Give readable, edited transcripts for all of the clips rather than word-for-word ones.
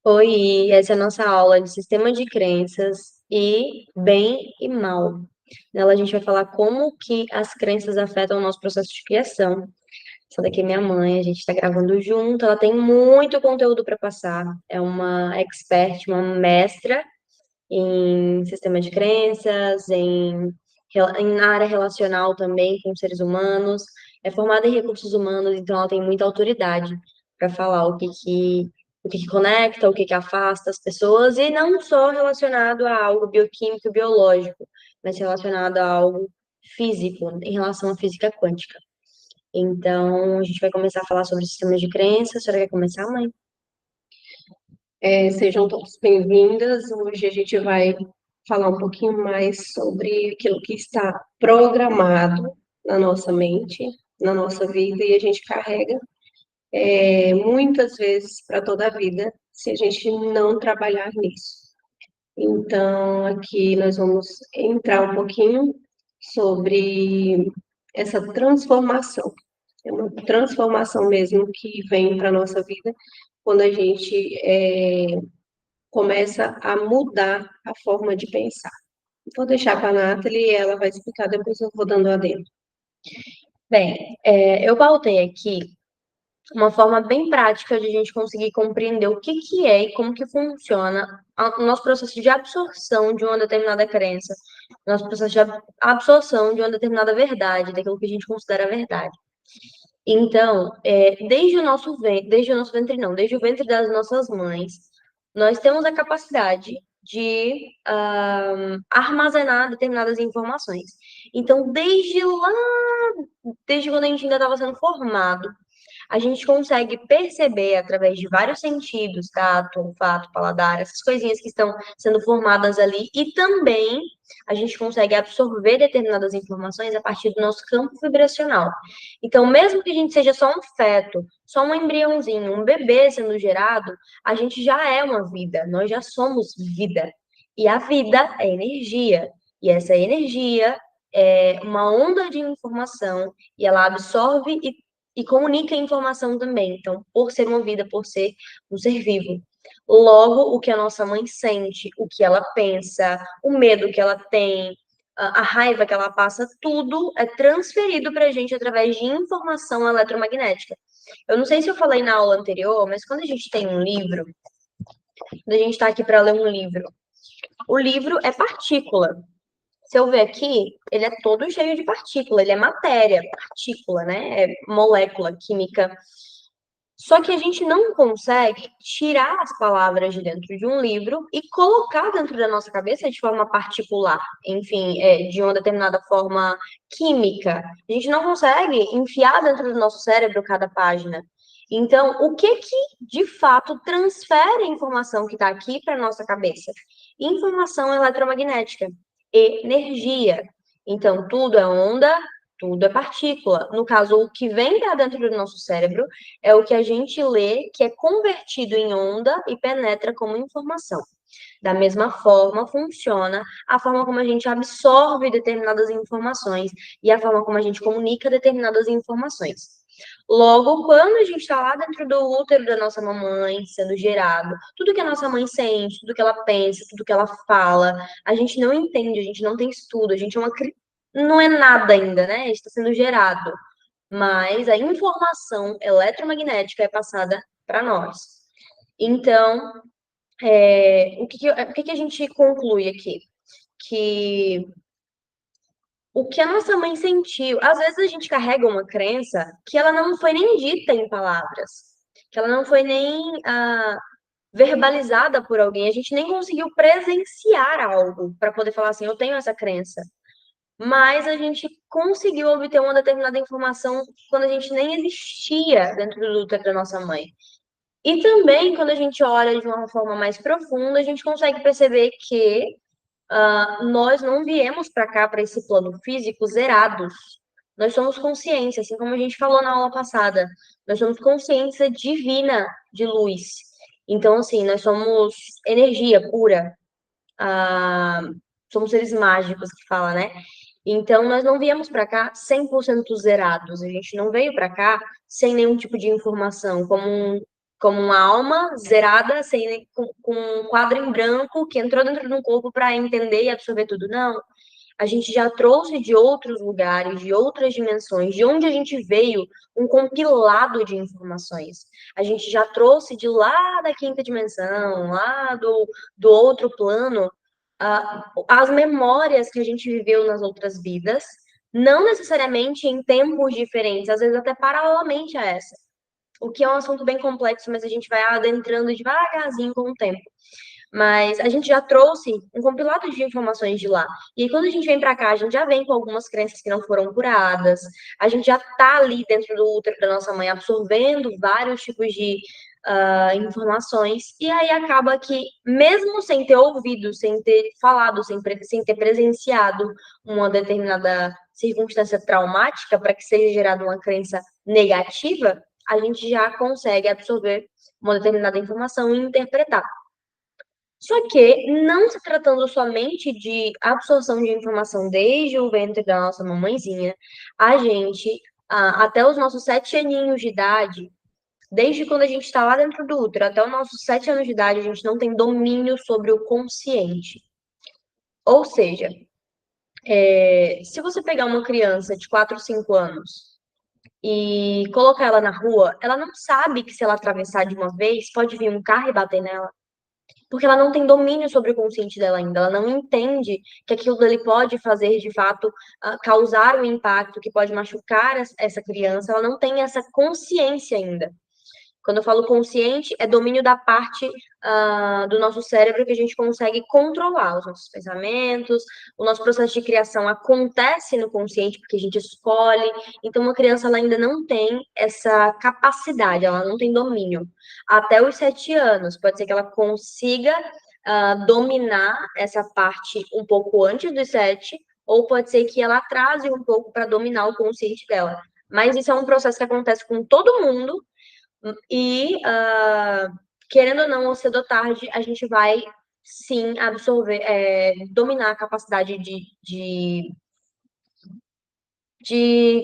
Oi, essa é a nossa aula de sistema de crenças e bem e mal. Nela a gente vai falar como que as crenças afetam o nosso processo de criação. Essa daqui é minha mãe, a gente está gravando junto, ela tem muito conteúdo para passar. É uma expert, uma mestra em sistema de crenças, na área relacional também com seres humanos. É formada em recursos humanos, então ela tem muita autoridade para falar o que que conecta, o que que afasta as pessoas, e não só relacionado a algo bioquímico e biológico, mas relacionado a algo físico, em relação à física quântica. Então, a gente vai começar a falar sobre sistemas de crença. A senhora quer começar, mãe? Sejam todos bem-vindas. Hoje a gente vai falar um pouquinho mais sobre aquilo que está programado na nossa mente, na nossa vida, e a gente carrega muitas vezes para toda a vida se a gente não trabalhar nisso. Então, aqui nós vamos entrar um pouquinho sobre essa transformação. É uma transformação mesmo que vem para a nossa vida quando a gente começa a mudar a forma de pensar. Vou deixar para a Nathalie e ela vai explicar, depois eu vou dando a dentro. Bem, eu pautei aqui uma forma bem prática de a gente conseguir compreender o que que é e como que funciona o nosso processo de absorção de uma determinada crença, o nosso processo de absorção de uma determinada verdade, daquilo que a gente considera verdade. Então, desde o nosso ventre não, desde o ventre das nossas mães, nós temos a capacidade de armazenar determinadas informações. Então, desde quando a gente ainda estava sendo formado, a gente consegue perceber através de vários sentidos, tato, olfato, paladar, essas coisinhas que estão sendo formadas ali, e também a gente consegue absorver determinadas informações a partir do nosso campo vibracional. Então, mesmo que a gente seja só um feto, só um embriãozinho, um bebê sendo gerado, a gente já é uma vida, nós já somos vida. E a vida é energia. E essa energia é uma onda de informação e ela absorve e comunica informação também. Então, por ser uma vida, por ser um ser vivo. Logo, o que a nossa mãe sente, o que ela pensa, o medo que ela tem, a raiva que ela passa, tudo é transferido para a gente através de informação eletromagnética. Eu não sei se eu falei na aula anterior, mas quando a gente tem um livro, quando a gente está aqui para ler um livro, o livro é partícula. Se eu ver aqui, ele é todo cheio de partícula, ele é matéria, partícula, né? É molécula química. Só que a gente não consegue tirar as palavras de dentro de um livro e colocar dentro da nossa cabeça de forma particular, enfim, de uma determinada forma química. A gente não consegue enfiar dentro do nosso cérebro cada página. Então, o que que de fato transfere a informação que está aqui para a nossa cabeça? Informação eletromagnética, energia. Então, tudo é onda, tudo é partícula. No caso, o que vem para dentro do nosso cérebro é o que a gente lê, que é convertido em onda e penetra como informação. Da mesma forma, funciona a forma como a gente absorve determinadas informações e a forma como a gente comunica determinadas informações. Logo, quando a gente está lá dentro do útero da nossa mamãe, sendo gerado, tudo que a nossa mãe sente, tudo que ela pensa, tudo que ela fala, a gente não entende, a gente não tem estudo, a gente é não é nada ainda, né? Está sendo gerado, mas a informação eletromagnética é passada para nós. Então, o que que a gente conclui aqui? Que o que a nossa mãe sentiu, às vezes a gente carrega uma crença que ela não foi nem dita em palavras, que ela não foi nem verbalizada por alguém, a gente nem conseguiu presenciar algo para poder falar assim, eu tenho essa crença. Mas a gente conseguiu obter uma determinada informação quando a gente nem existia dentro do útero da nossa mãe. E também, quando a gente olha de uma forma mais profunda, a gente consegue perceber que nós não viemos para cá, para esse plano físico, zerados. Nós somos consciência, assim como a gente falou na aula passada. Nós somos consciência divina de luz. Então, assim, nós somos energia pura. Ah, somos seres mágicos que fala, né? Então, nós não viemos para cá 100% zerados. A gente não veio para cá sem nenhum tipo de informação, como como uma alma zerada, sem, com um quadro em branco que entrou dentro de um corpo para entender e absorver tudo. Não. A gente já trouxe de outros lugares, de outras dimensões, de onde a gente veio, um compilado de informações. A gente já trouxe de lá da quinta dimensão, lá do outro plano, as memórias que a gente viveu nas outras vidas, não necessariamente em tempos diferentes, às vezes até paralelamente a essa. O que é um assunto bem complexo, mas a gente vai adentrando devagarzinho com o tempo. Mas a gente já trouxe um compilado de informações de lá. E aí, quando a gente vem para cá, a gente já vem com algumas crenças que não foram curadas. A gente já está ali dentro do útero da nossa mãe, absorvendo vários tipos de informações. E aí acaba que, mesmo sem ter ouvido, sem ter falado, sem ter presenciado uma determinada circunstância traumática para que seja gerada uma crença negativa, a gente já consegue absorver uma determinada informação e interpretar. Só que, não se tratando somente de absorção de informação desde o ventre da nossa mamãezinha, a gente, até os nossos 7 aninhos de idade, desde quando a gente está lá dentro do útero, até os nossos 7 anos de idade, a gente não tem domínio sobre o consciente. Ou seja, se você pegar uma criança de 4, 5 anos e colocar ela na rua, ela não sabe que se ela atravessar de uma vez, pode vir um carro e bater nela. Porque ela não tem domínio sobre o consciente dela ainda, ela não entende que aquilo dali pode fazer, de fato, causar um impacto que pode machucar essa criança, ela não tem essa consciência ainda. Quando eu falo consciente, é domínio da parte do nosso cérebro que a gente consegue controlar os nossos pensamentos, o nosso processo de criação acontece no consciente porque a gente escolhe. Então, uma criança ela ainda não tem essa capacidade, ela não tem domínio. Até os 7 anos, pode ser que ela consiga dominar essa parte um pouco antes dos 7, ou pode ser que ela atrase um pouco para dominar o consciente dela. Mas isso é um processo que acontece com todo mundo e, querendo ou não, ou cedo ou tarde, a gente vai sim absorver, dominar a capacidade de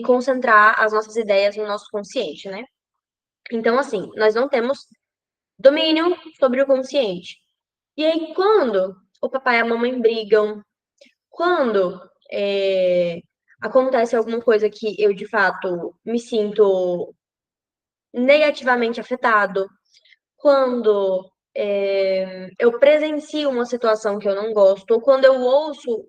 concentrar as nossas ideias no nosso consciente, né? Então, assim, nós não temos domínio sobre o consciente. E aí, quando o papai e a mamãe brigam, quando acontece alguma coisa que eu, de fato, me sinto negativamente afetado, quando eu presencio uma situação que eu não gosto, ou quando eu ouço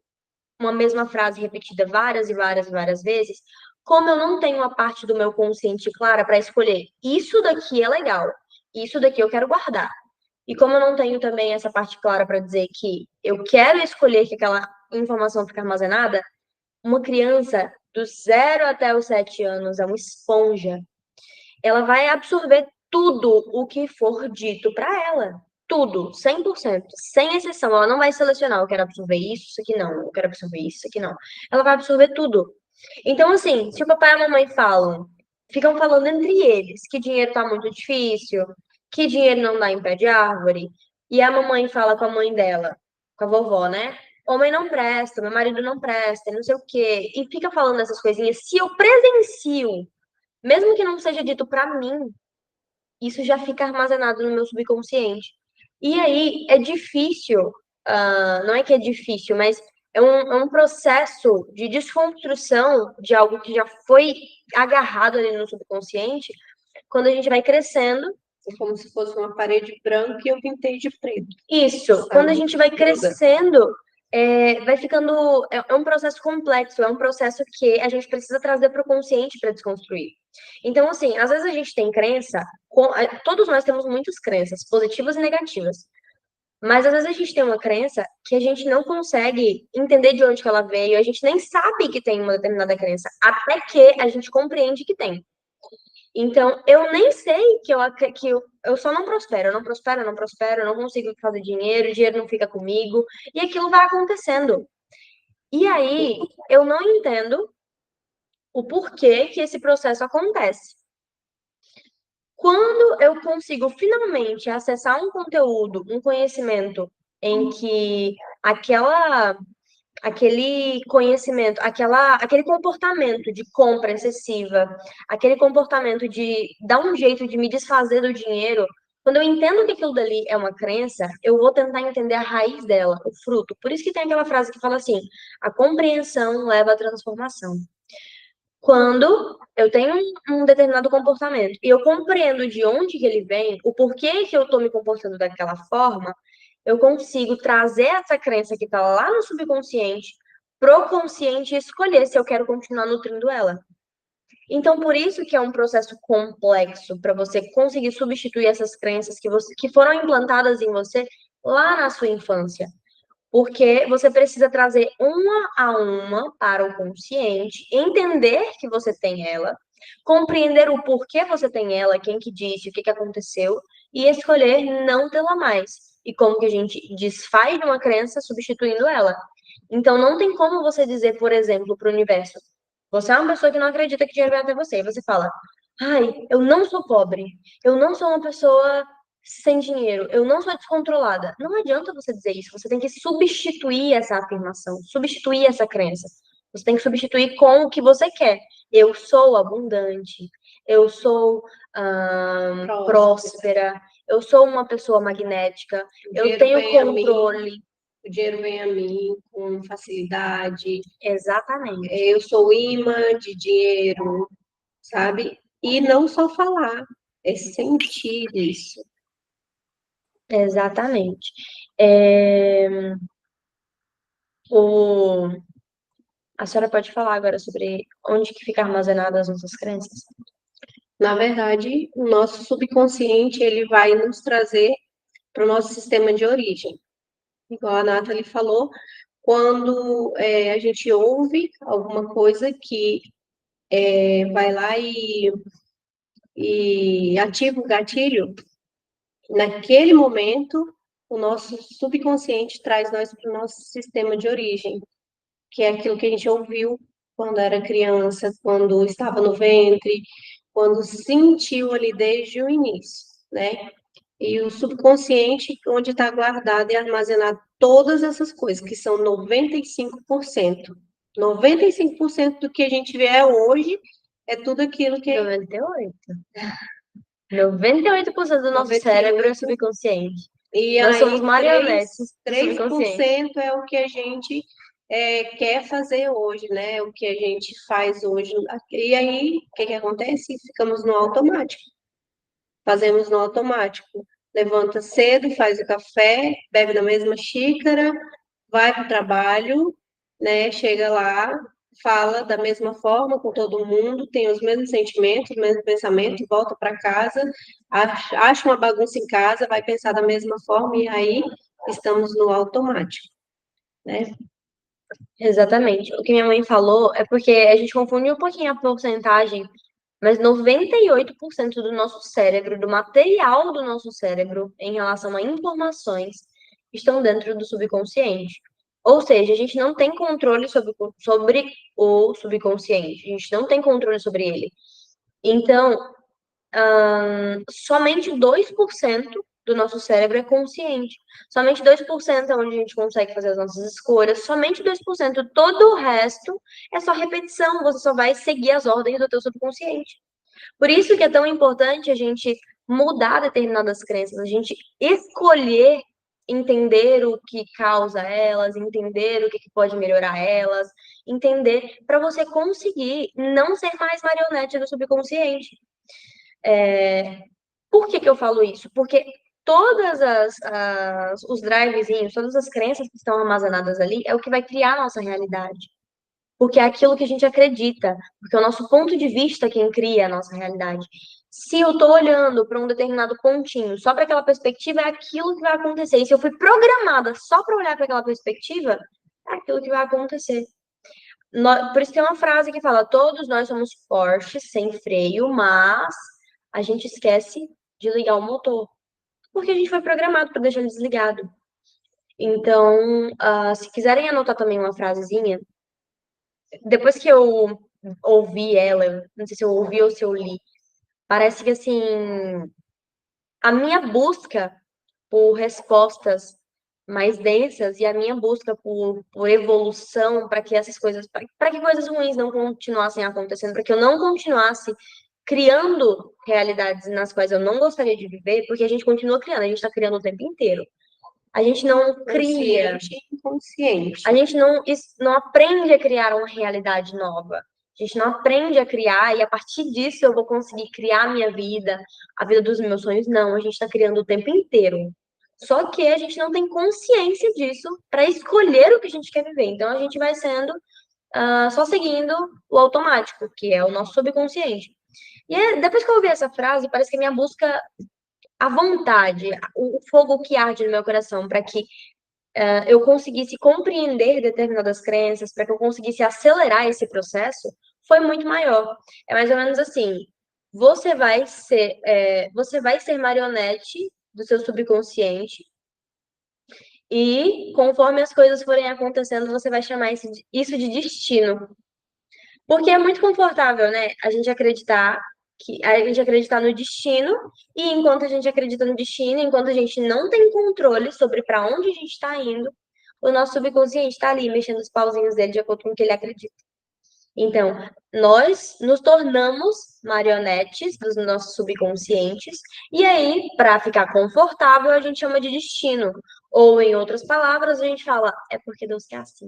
uma mesma frase repetida várias e várias e várias vezes, como eu não tenho a parte do meu consciente clara para escolher, isso daqui é legal, isso daqui eu quero guardar. E como eu não tenho também essa parte clara para dizer que eu quero escolher que aquela informação fique armazenada, uma criança do 0 até os 7 anos é uma esponja, ela vai absorver tudo o que for dito para ela. Tudo, 100%, sem exceção. Ela não vai selecionar, eu quero absorver isso aqui não, eu quero absorver isso aqui não. Ela vai absorver tudo. Então, assim, se o papai e a mamãe ficam falando entre eles que dinheiro tá muito difícil, que dinheiro não dá em pé de árvore, e a mamãe fala com a mãe dela, com a vovó, né? Homem não presta, meu marido não presta, não sei o quê, e fica falando essas coisinhas. Se eu presencio, mesmo que não seja dito para mim, isso já fica armazenado no meu subconsciente. E aí é difícil, não é que é difícil, mas é um processo de desconstrução de algo que já foi agarrado ali no subconsciente, quando a gente vai crescendo. É como se fosse uma parede branca e eu pintei de preto. Isso, sabe? Quando a gente vai crescendo, vai ficando. É um processo complexo, é um processo que a gente precisa trazer para o consciente para desconstruir. Então, assim, às vezes a gente tem crença, todos nós temos muitas crenças, positivas e negativas. Mas às vezes a gente tem uma crença que a gente não consegue entender de onde que ela veio, a gente nem sabe que tem uma determinada crença, até que a gente compreende que tem. Então, eu nem sei que eu só não prospero, eu não prospero, eu não prospero, eu não consigo fazer dinheiro, o dinheiro não fica comigo, e aquilo vai acontecendo. E aí, eu não entendo o porquê que esse processo acontece. Quando eu consigo finalmente acessar um conteúdo, um conhecimento em que aquele conhecimento, aquele comportamento de compra excessiva, aquele comportamento de dar um jeito de me desfazer do dinheiro, quando eu entendo que aquilo dali é uma crença, eu vou tentar entender a raiz dela, o fruto. Por isso que tem aquela frase que fala assim: a compreensão leva à transformação. Quando eu tenho um determinado comportamento e eu compreendo de onde que ele vem, o porquê que eu estou me comportando daquela forma, eu consigo trazer essa crença que está lá no subconsciente pro consciente e escolher se eu quero continuar nutrindo ela. Então, por isso que é um processo complexo para você conseguir substituir essas crenças que foram implantadas em você lá na sua infância. Porque você precisa trazer uma a uma para o consciente, entender que você tem ela, compreender o porquê você tem ela, quem que disse, o que que aconteceu, e escolher não tê-la mais. E como que a gente desfaz de uma crença substituindo ela. Então não tem como você dizer, por exemplo, para o universo, você é uma pessoa que não acredita que dinheiro vai até você, e você fala, ai, eu não sou pobre, eu não sou uma pessoa sem dinheiro, eu não sou descontrolada. Não adianta você dizer isso, você tem que substituir essa afirmação, substituir essa crença. Você tem que substituir com o que você quer. Eu sou abundante, eu sou próspera, eu sou uma pessoa magnética, eu tenho controle. O dinheiro vem a mim com facilidade. Exatamente. Eu sou imã de dinheiro, sabe? E não só falar, é sentir isso. Exatamente. A senhora pode falar agora sobre onde que fica armazenada as nossas crenças? Na verdade, o nosso subconsciente ele vai nos trazer para o nosso sistema de origem. Igual a Nathalie falou, quando a gente ouve alguma coisa que vai lá e ativa o gatilho, naquele momento, o nosso subconsciente traz nós para o nosso sistema de origem, que é aquilo que a gente ouviu quando era criança, quando estava no ventre, quando sentiu ali desde o início, né? E o subconsciente, onde está guardado e armazenado todas essas coisas, que são 95%. 95% do que a gente vê hoje é tudo aquilo que... 98. 98% do nosso 98. Cérebro é subconsciente. E nós aí, somos marionetes 3% é o que a gente quer fazer hoje, né? O que a gente faz hoje. E aí, o que acontece? Ficamos no automático. Fazemos no automático. Levanta cedo, faz o café, bebe na mesma xícara, vai para o trabalho, né? Chega lá, fala da mesma forma com todo mundo, tem os mesmos sentimentos, os mesmos pensamentos, volta para casa, acha uma bagunça em casa, vai pensar da mesma forma e aí estamos no automático, né? Exatamente. O que minha mãe falou é porque a gente confunde um pouquinho a porcentagem, mas 98% do nosso cérebro, do material do nosso cérebro em relação a informações, estão dentro do subconsciente. Ou seja, a gente não tem controle sobre o subconsciente, a gente não tem controle sobre ele. Então, somente 2% do nosso cérebro é consciente. Somente 2% é onde a gente consegue fazer as nossas escolhas. Somente 2%. Todo o resto é só repetição. Você só vai seguir as ordens do teu subconsciente. Por isso que é tão importante a gente mudar determinadas crenças, a gente escolher entender o que causa elas, entender o que pode melhorar elas, entender para você conseguir não ser mais marionete do subconsciente. Por que eu falo isso? Porque todas os drivezinhos, todas as crenças que estão armazenadas ali é o que vai criar a nossa realidade. Porque é aquilo que a gente acredita, porque é o nosso ponto de vista quem cria a nossa realidade. Se eu estou olhando para um determinado pontinho, só para aquela perspectiva, é aquilo que vai acontecer. E se eu fui programada só para olhar para aquela perspectiva, é aquilo que vai acontecer. Por isso tem uma frase que fala: todos nós somos Porsche sem freio, mas a gente esquece de ligar o motor. Porque a gente foi programado para deixar ele desligado. Então, se quiserem anotar também uma frasezinha, depois que eu ouvi ela, não sei se eu ouvi ou se eu li, parece que assim, a minha busca por respostas mais densas e a minha busca por evolução para que essas coisas, para que coisas ruins não continuassem acontecendo, para que eu não continuasse criando realidades nas quais eu não gostaria de viver, porque a gente continua criando, a gente está criando o tempo inteiro. A gente não cria, Consciente e inconsciente. a gente não aprende a criar uma realidade nova. A gente não aprende a criar e a partir disso eu vou conseguir criar a minha vida, a vida dos meus sonhos. Não, a gente está criando o tempo inteiro. Só que a gente não tem consciência disso para escolher o que a gente quer viver. Então a gente vai sendo só seguindo o automático, que é o nosso subconsciente. E depois que eu ouvi essa frase, parece que a minha busca, a vontade, o fogo que arde no meu coração para que eu conseguisse compreender determinadas crenças, para que eu conseguisse acelerar esse processo, foi muito maior. É mais ou menos assim: você vai ser marionete do seu subconsciente e conforme as coisas forem acontecendo, você vai chamar isso de destino. Porque é muito confortável, né? A gente acreditar no destino, e enquanto a gente acredita no destino, enquanto a gente não tem controle sobre para onde a gente está indo, o nosso subconsciente está ali mexendo os pauzinhos dele de acordo com o que ele acredita. Então, nós nos tornamos marionetes dos nossos subconscientes, e aí, para ficar confortável, a gente chama de destino. Ou, em outras palavras, a gente fala, é porque Deus quer assim.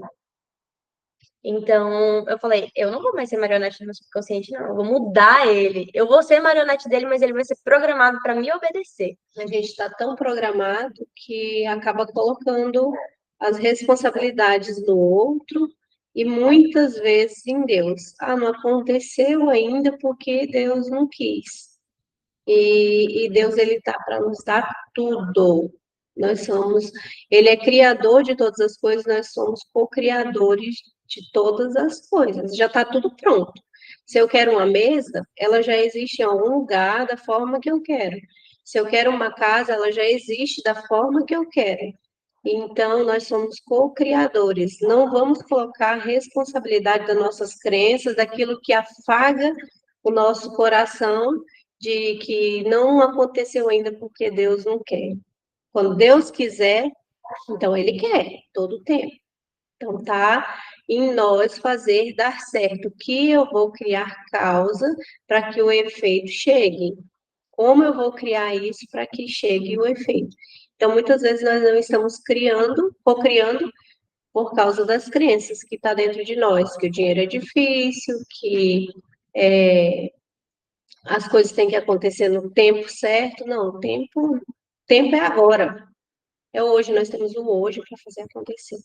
Então, eu falei, eu não vou mais ser marionete do meu subconsciente, não. Eu vou mudar ele. Eu vou ser marionete dele, mas ele vai ser programado para me obedecer. A gente está tão programado que acaba colocando as responsabilidades no outro e muitas vezes em Deus. Ah, não aconteceu ainda porque Deus não quis. E Deus, ele está para nos dar tudo. Ele é criador de todas as coisas, nós somos co-criadores de todas as coisas. Já está tudo pronto. Se eu quero uma mesa, ela já existe em algum lugar da forma que eu quero. Se eu quero uma casa, ela já existe da forma que eu quero. Então, nós somos co-criadores. Não vamos colocar a responsabilidade das nossas crenças, daquilo que afaga o nosso coração, de que não aconteceu ainda porque Deus não quer. Quando Deus quiser, então Ele quer, todo o tempo. Então, tá em nós fazer dar certo, que eu vou criar causa para que o efeito chegue. Como eu vou criar isso para que chegue o efeito? Então, muitas vezes nós não estamos criando, co-criando, por causa das crenças que está dentro de nós, que o dinheiro é difícil, que as coisas têm que acontecer no tempo certo. Não, tempo é agora. É hoje, nós temos o hoje para fazer acontecer.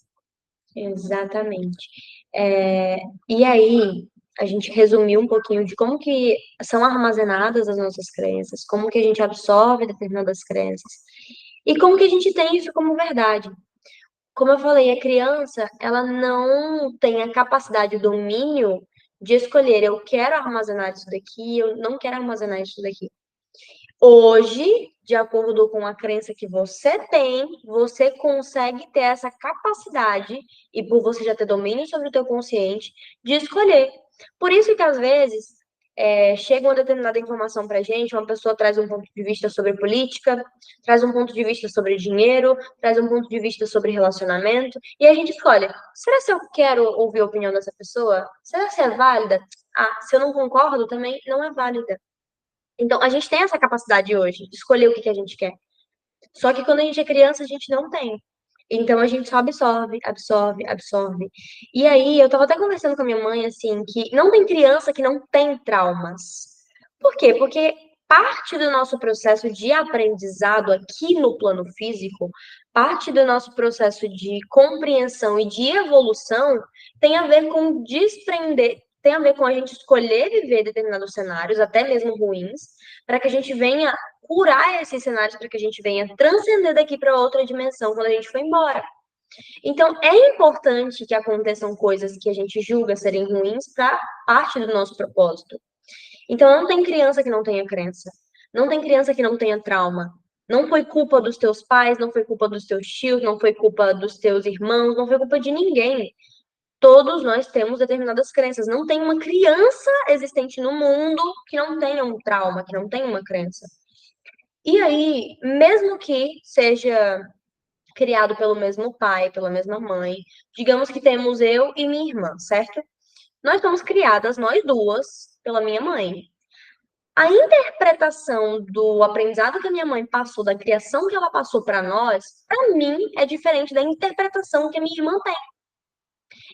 Exatamente. E aí, a gente resumiu um pouquinho de como que são armazenadas as nossas crenças, como que a gente absorve determinadas crenças, e como que a gente tem isso como verdade. Como eu falei, a criança, ela não tem a capacidade, o domínio de escolher, eu quero armazenar isso daqui, eu não quero armazenar isso daqui. Hoje, de acordo com a crença que você tem, você consegue ter essa capacidade, e por você já ter domínio sobre o teu consciente, de escolher. Por isso que, às vezes, chega uma determinada informação para a gente, uma pessoa traz um ponto de vista sobre política, traz um ponto de vista sobre dinheiro, traz um ponto de vista sobre relacionamento, e a gente escolhe, será que eu quero ouvir a opinião dessa pessoa? Será que é válida? Ah, se eu não concordo, também não é válida. Então, a gente tem essa capacidade hoje de escolher o que a gente quer. Só que quando a gente é criança, a gente não tem. Então, a gente só absorve, absorve, absorve. E aí, eu tava até conversando com a minha mãe, assim, que não tem criança que não tem traumas. Por quê? Porque parte do nosso processo de aprendizado aqui no plano físico, parte do nosso processo de compreensão e de evolução tem a ver com desprender, tem a ver com a gente escolher viver determinados cenários, até mesmo ruins, para que a gente venha curar esses cenários, para que a gente venha transcender daqui para outra dimensão quando a gente for embora. Então, é importante que aconteçam coisas que a gente julga serem ruins para parte do nosso propósito. Então, não tem criança que não tenha crença. Não tem criança que não tenha trauma. Não foi culpa dos teus pais, não foi culpa dos teus tios, não foi culpa dos teus irmãos, não foi culpa de ninguém. Todos nós temos determinadas crenças. Não tem uma criança existente no mundo que não tenha um trauma, que não tenha uma crença. E aí, mesmo que seja criado pelo mesmo pai, pela mesma mãe. Digamos que temos eu e minha irmã, certo? Nós fomos criadas, nós duas, pela minha mãe. A interpretação do aprendizado que a minha mãe passou, da criação que ela passou para nós, para mim é diferente da interpretação que a minha irmã tem.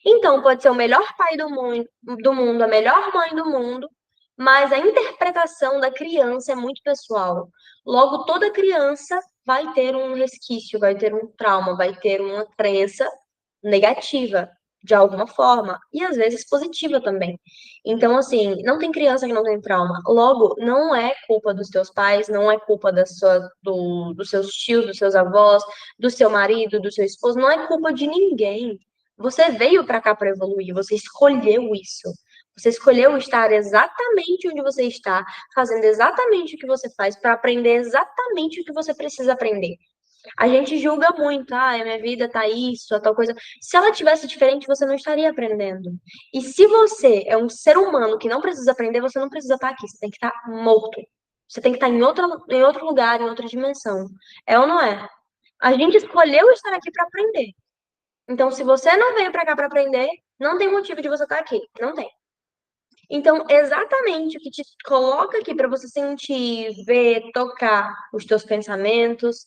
Então, pode ser o melhor pai do mundo, a melhor mãe do mundo, mas a interpretação da criança é muito pessoal. Logo, toda criança vai ter um resquício, vai ter um trauma, vai ter uma crença negativa, de alguma forma, e às vezes positiva também. Então, assim, não tem criança que não tem trauma. Logo, não é culpa dos teus pais, não é culpa dos seus tios, dos seus avós, do seu marido, do seu esposo, não é culpa de ninguém. Você veio para cá para evoluir, você escolheu isso. Você escolheu estar exatamente onde você está, fazendo exatamente o que você faz, para aprender exatamente o que você precisa aprender. A gente julga muito, ah, a minha vida tá isso, a tal coisa. Se ela tivesse diferente, você não estaria aprendendo. E se você é um ser humano que não precisa aprender, você não precisa estar aqui, você tem que estar morto. Você tem que estar em outro lugar, em outra dimensão. É ou não é? A gente escolheu estar aqui para aprender. Então, se você não veio para cá para aprender, não tem motivo de você estar aqui. Não tem. Então, exatamente o que te coloca aqui para você sentir, ver, tocar os teus pensamentos,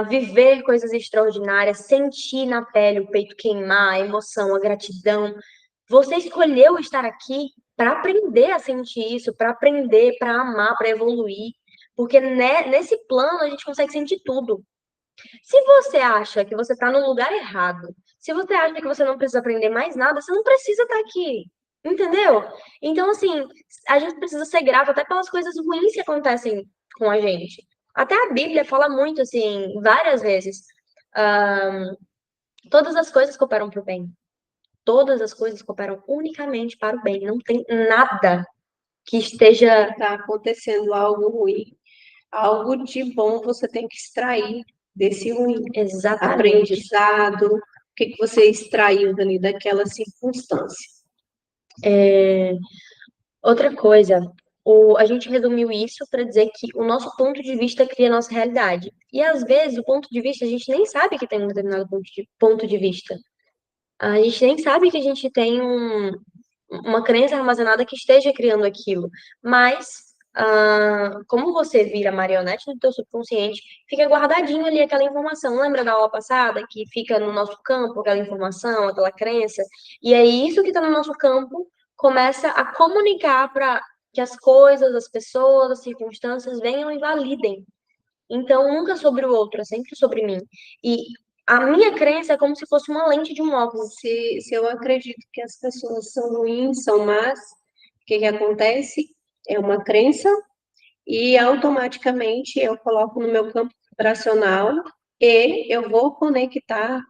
viver coisas extraordinárias, sentir na pele o peito queimar, a emoção, a gratidão. Você escolheu estar aqui para aprender a sentir isso, para aprender, para amar, para evoluir. Porque nesse plano a gente consegue sentir tudo. Se você acha que você está no lugar errado, se você acha que você não precisa aprender mais nada, você não precisa estar aqui. Entendeu? Então, assim, a gente precisa ser grato até pelas coisas ruins que acontecem com a gente. Até a Bíblia fala muito, assim, várias vezes. ah, Todas as coisas cooperam para o bem. Todas as coisas cooperam unicamente para o bem. Não tem nada que esteja. Está acontecendo algo ruim, algo de bom você tem que extrair desse ruim. Exatamente. Aprendizado, o que você extraiu dali daquela circunstância. Outra coisa, a gente resumiu isso para dizer que o nosso ponto de vista cria a nossa realidade. E às vezes o ponto de vista a gente nem sabe que tem um determinado ponto de vista. A gente nem sabe que a gente tem uma crença armazenada que esteja criando aquilo. Mas, como você vira marionete no teu subconsciente, fica guardadinho ali aquela informação. Lembra da aula passada que fica no nosso campo aquela informação, aquela crença? E aí isso que está no nosso campo começa a comunicar para que as coisas, as pessoas, as circunstâncias venham e validem. Então, nunca sobre o outro, é sempre sobre mim. E a minha crença é como se fosse uma lente de um óculos. Se eu acredito que as pessoas são ruins, são más, o que acontece? É uma crença e automaticamente eu coloco no meu campo vibracional e eu vou conectar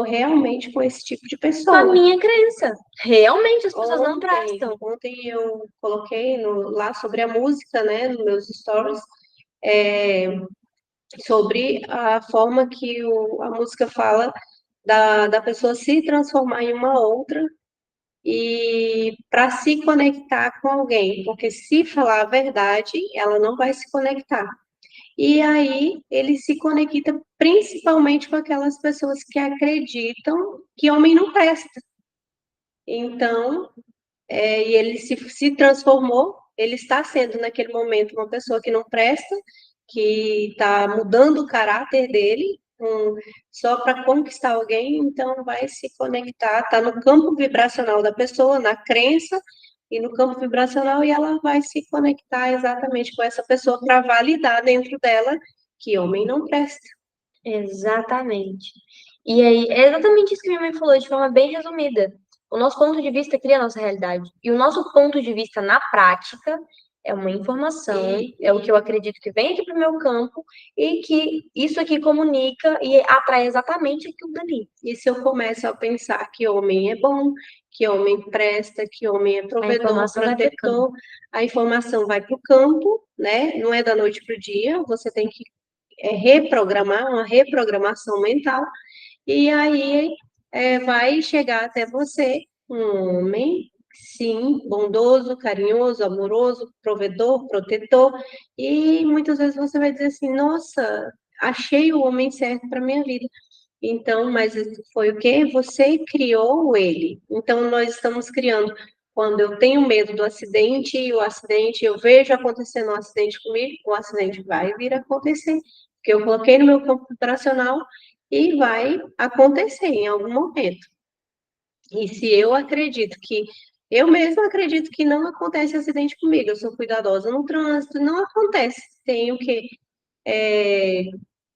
realmente com esse tipo de Com a pessoa. minha crença. Realmente as pessoas não prestam. Ontem eu coloquei lá sobre a música, né, nos meus stories, sobre a forma que a música fala da pessoa se transformar em uma outra e para se conectar com alguém, porque se falar a verdade, ela não vai se conectar. E aí ele se conecta principalmente com aquelas pessoas que acreditam que homem não presta. Então, e ele se transformou, ele está sendo naquele momento uma pessoa que não presta, que está mudando o caráter dele, só para conquistar alguém, então vai se conectar, está no campo vibracional da pessoa, na crença e no campo vibracional, e ela vai se conectar exatamente com essa pessoa para validar dentro dela que homem não presta. Exatamente. E aí, é exatamente isso que minha mãe falou de forma bem resumida. O nosso ponto de vista cria a nossa realidade. E o nosso ponto de vista na prática é uma informação, é o que eu acredito que vem aqui para o meu campo e que isso aqui comunica e atrai exatamente aquilo dali. E se eu começo a pensar que homem é bom, que homem presta, que homem é provedor, protetor, a informação vai para o campo, né? Não é da noite para o dia, você tem que reprogramar, uma reprogramação mental, e aí vai chegar até você um homem, sim, bondoso, carinhoso, amoroso, provedor, protetor, e muitas vezes você vai dizer assim, nossa, achei o homem certo para minha vida. Então, mas foi o quê? Você criou ele. Então, nós estamos criando. Quando eu tenho medo do acidente, e o acidente, eu vejo acontecendo um acidente comigo, o acidente vai vir a acontecer. Porque eu coloquei no meu campo vibracional e vai acontecer em algum momento. E se eu acredito que, eu mesma acredito que não acontece acidente comigo, eu sou cuidadosa no trânsito, não acontece. Tenho que,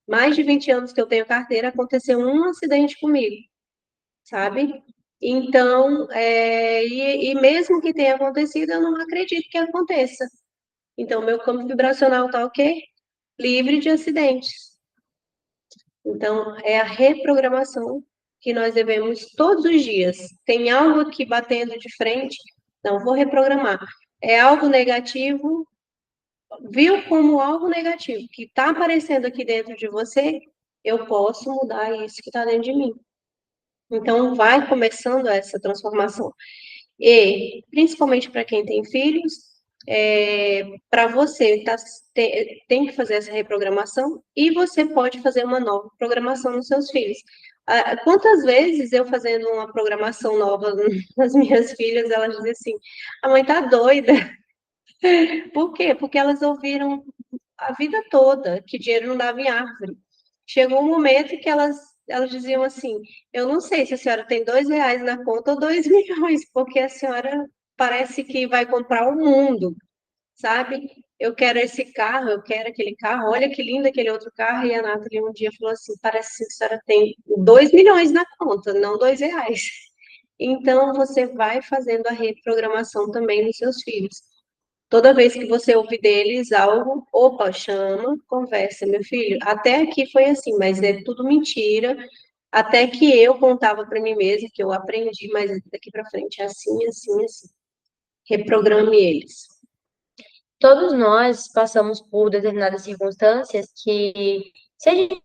mais de 20 anos que eu tenho carteira, aconteceu um acidente comigo, sabe? Então, e mesmo que tenha acontecido, eu não acredito que aconteça. Então, meu campo vibracional tá o quê? Livre de acidentes. Então, é a reprogramação que nós devemos todos os dias. Tem algo aqui batendo de frente, não vou reprogramar. É algo negativo, viu como algo negativo que está aparecendo aqui dentro de você, eu posso mudar isso que está dentro de mim. Então, vai começando essa transformação. E, principalmente para quem tem filhos, para você tem que fazer essa reprogramação e você pode fazer uma nova programação nos seus filhos. Quantas vezes eu fazendo uma programação nova nas minhas filhas, elas dizem assim, a mãe tá doida. Por quê? Porque elas ouviram a vida toda que dinheiro não dava em árvore. Chegou um momento que elas diziam assim: eu não sei se a senhora tem R$ 2 na conta ou 2 milhões, porque a senhora parece que vai comprar o mundo, sabe? Eu quero esse carro, eu quero aquele carro, olha que lindo aquele outro carro. E a Nathalie um dia falou assim: parece que a senhora tem 2 milhões na conta, não R$ 2. Então, você vai fazendo a reprogramação também nos seus filhos. Toda vez que você ouvir deles algo, opa, chama, conversa, meu filho. Até aqui foi assim, mas é tudo mentira. Até que eu contava para mim mesma que eu aprendi, mas daqui para frente é assim, assim, assim. Reprograme eles. Todos nós passamos por determinadas circunstâncias que, se a gente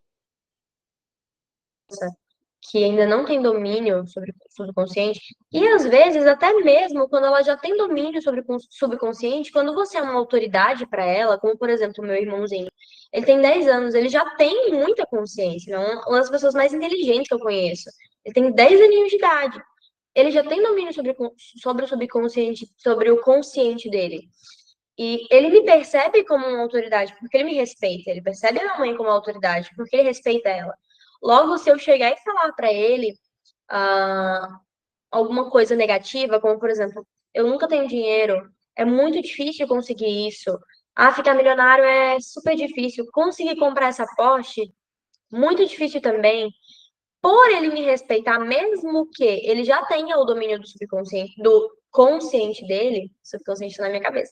que ainda não tem domínio sobre o subconsciente, e às vezes, até mesmo quando ela já tem domínio sobre o subconsciente, quando você é uma autoridade para ela, como por exemplo o meu irmãozinho, ele tem 10 anos, ele já tem muita consciência, é uma das pessoas mais inteligentes que eu conheço. Ele tem 10 aninhos de idade. Ele já tem domínio sobre o subconsciente, sobre o consciente dele. E ele me percebe como uma autoridade porque ele me respeita. Ele percebe a minha mãe como uma autoridade porque ele respeita ela. Logo, se eu chegar e falar para ele alguma coisa negativa, como por exemplo, eu nunca tenho dinheiro, é muito difícil conseguir isso. Ficar milionário é super difícil. Conseguir comprar essa Porsche, muito difícil também. Por ele me respeitar, mesmo que ele já tenha o domínio do subconsciente, do consciente dele, subconsciente tá na minha cabeça.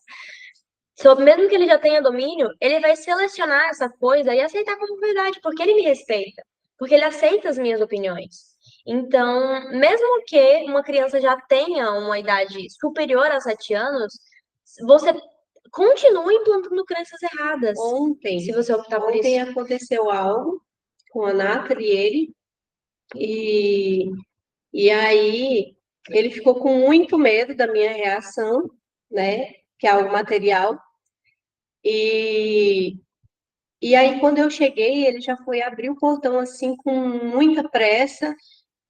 Mesmo que ele já tenha domínio, ele vai selecionar essa coisa e aceitar como verdade, porque ele me respeita, porque ele aceita as minhas opiniões. Então, mesmo que uma criança já tenha uma idade superior a 7 anos, você continua implantando crenças erradas. Se você optar por Ontem isso. aconteceu algo com a Nathalie e ele, e aí ele ficou com muito medo da minha reação, né? Que é algo material. E E aí, quando eu cheguei, ele já foi abrir o portão assim com muita pressa,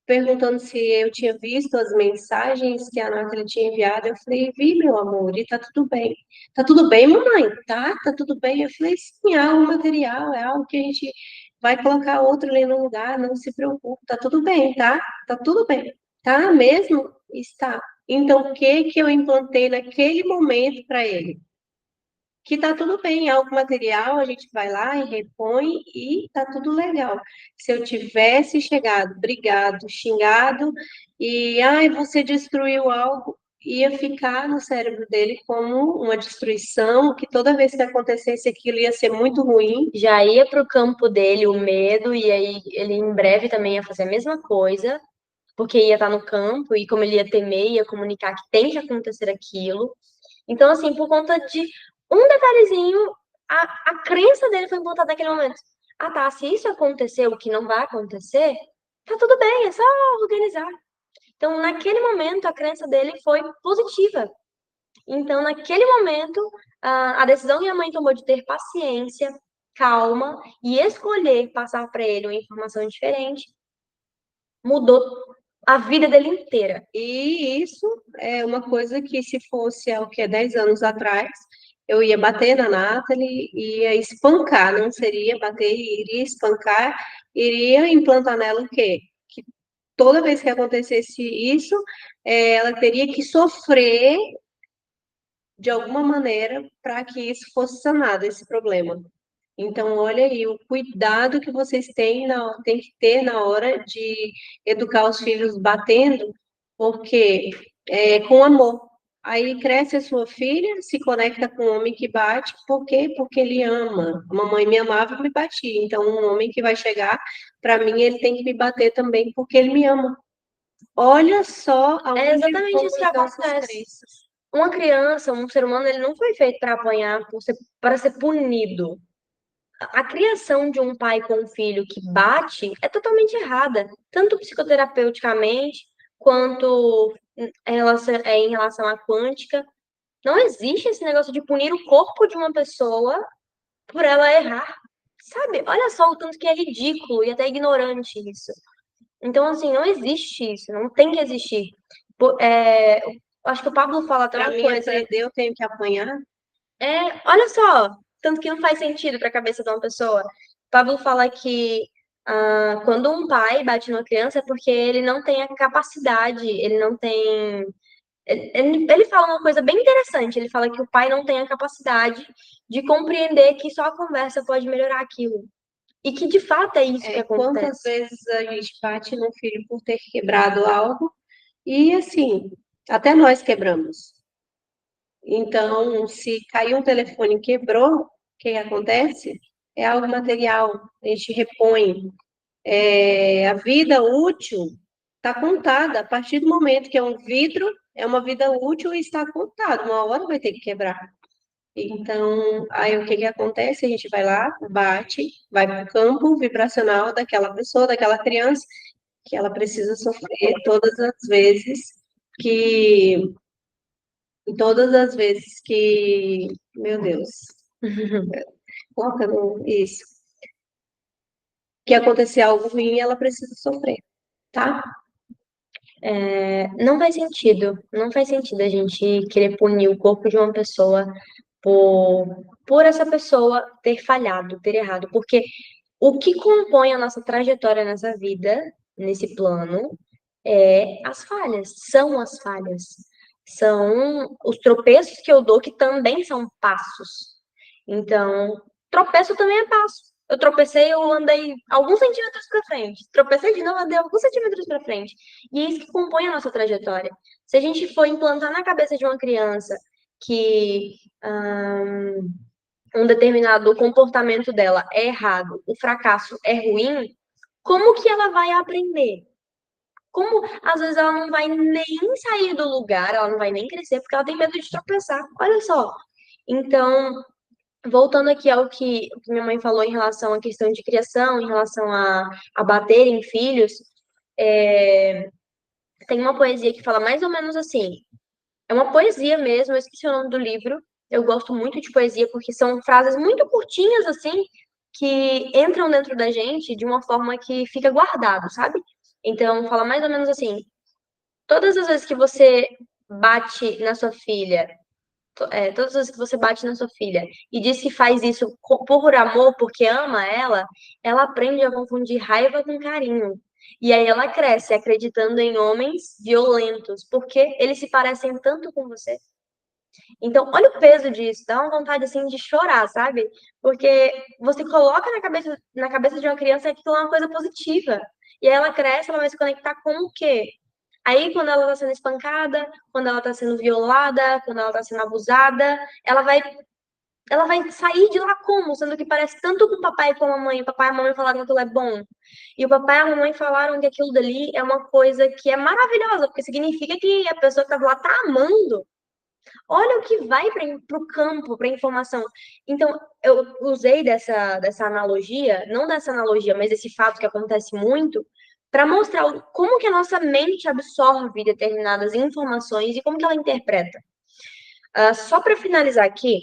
perguntando se eu tinha visto as mensagens que a Nathalie tinha enviado. Eu falei, vi, meu amor, e tá tudo bem. Tá tudo bem, mamãe? Tá tudo bem. Eu falei, sim, é algo material, é algo que a gente vai colocar outro ali no lugar, não se preocupe, tá tudo bem, tá? Tá tudo bem. Tá mesmo? Está. Então, o que que eu implantei naquele momento para ele? Que tá tudo bem, algo material, a gente vai lá e repõe e tá tudo legal. Se eu tivesse chegado, brigado, xingado e ai, você destruiu algo, ia ficar no cérebro dele como uma destruição, que toda vez que acontecesse aquilo ia ser muito ruim. Já ia para o campo dele o medo, e aí ele em breve também ia fazer a mesma coisa, porque ia estar no campo, e como ele ia temer, ia comunicar que tem que acontecer aquilo. Então, assim, por conta de um detalhezinho, a crença dele foi implantada naquele momento. Tá, se isso acontecer, o que não vai acontecer, tá tudo bem, é só organizar. Então, naquele momento, a crença dele foi positiva. Então, naquele momento, a decisão que minha mãe tomou de ter paciência, calma e escolher passar para ele uma informação diferente mudou a vida dele inteira. E isso é uma coisa que, se fosse há o quê, 10 anos atrás, eu ia bater na Nathalie, ia espancar, não seria bater, iria espancar, iria implantar nela o quê? Que toda vez que acontecesse isso, ela teria que sofrer de alguma maneira para que isso fosse sanado, esse problema. Então, olha aí o cuidado que vocês têm que ter na hora de educar os filhos batendo, porque é com amor. Aí cresce a sua filha, se conecta com um homem que bate, por quê? Porque ele ama. A mamãe me amava e me batia. Então, um homem que vai chegar, para mim, ele tem que me bater também, porque ele me ama. Olha só É aonde exatamente vão isso que as nossas acontece. crenças. Uma criança, um ser humano, ele não foi feito para apanhar, para ser punido. A criação de um pai com um filho que bate é totalmente errada, tanto psicoterapeuticamente quanto em relação à quântica. Não existe esse negócio de punir o corpo de uma pessoa por ela errar, sabe? Olha só o tanto que é ridículo e até ignorante isso. Então, assim, não existe isso, não tem que existir. Acho que o Pablo fala até Para uma mim, coisa. aprender, eu tenho que apanhar. Olha só, tanto que não faz sentido para a cabeça de uma pessoa. Pablo fala que quando um pai bate numa criança é porque ele não tem a capacidade, ele não tem. Ele fala uma coisa bem interessante. Ele fala que o pai não tem a capacidade de compreender que só a conversa pode melhorar aquilo. E que de fato é isso que Quantas acontece. vezes a gente bate no filho por ter quebrado algo e assim, até nós quebramos. Então, se caiu um telefone e quebrou, o que acontece? É algo material, a gente repõe. A vida útil está contada. A partir do momento que é um vidro, é uma vida útil e está contado. Uma hora vai ter que quebrar. Então, aí o que que acontece? A gente vai lá, bate, vai para o campo vibracional daquela pessoa, daquela criança, que ela precisa sofrer que, todas as vezes que, meu Deus, coloca isso, que acontecer algo ruim, ela precisa sofrer, tá? Não faz sentido a gente querer punir o corpo de uma pessoa por, por essa pessoa ter falhado, ter errado, porque o que compõe a nossa trajetória nessa vida, nesse plano, são as falhas, são os tropeços que eu dou que também são passos. Então, tropeço também é passo. Eu tropecei, eu andei alguns centímetros para frente. Tropecei de novo, andei alguns centímetros para frente. E é isso que compõe a nossa trajetória. Se a gente for implantar na cabeça de uma criança que um determinado comportamento dela é errado, o fracasso é ruim, como que ela vai aprender? Como às vezes ela não vai nem sair do lugar, ela não vai nem crescer, porque ela tem medo de tropeçar. Olha só. Então, voltando aqui ao o que minha mãe falou em relação à questão de criação, em relação a bater em filhos, tem uma poesia que fala mais ou menos assim. É uma poesia mesmo, eu esqueci o nome do livro. Eu gosto muito de poesia porque são frases muito curtinhas, assim, que entram dentro da gente de uma forma que fica guardado, sabe? Então, fala mais ou menos assim: todas as vezes que você bate na sua filha, todas as vezes que você bate na sua filha e diz que faz isso por amor, porque ama ela, ela aprende a confundir raiva com carinho. E aí ela cresce acreditando em homens violentos, porque eles se parecem tanto com você. Então, olha o peso disso, dá uma vontade assim de chorar, sabe? Porque você coloca na cabeça de uma criança que aquilo é uma coisa positiva. E aí ela cresce, ela vai se conectar com o quê? Aí, quando ela está sendo espancada, quando ela está sendo violada, quando ela está sendo abusada, ela vai sair de lá como? Sendo que parece tanto com o papai e com a mamãe. O papai e a mamãe falaram que aquilo é bom. E o papai e a mamãe falaram que aquilo dali é uma coisa que é maravilhosa, porque significa que a pessoa que está lá está amando. Olha o que vai para o campo, para a informação. Então, eu usei dessa analogia, não dessa analogia, mas desse fato que acontece muito, para mostrar como que a nossa mente absorve determinadas informações e como que ela interpreta. Só para finalizar aqui,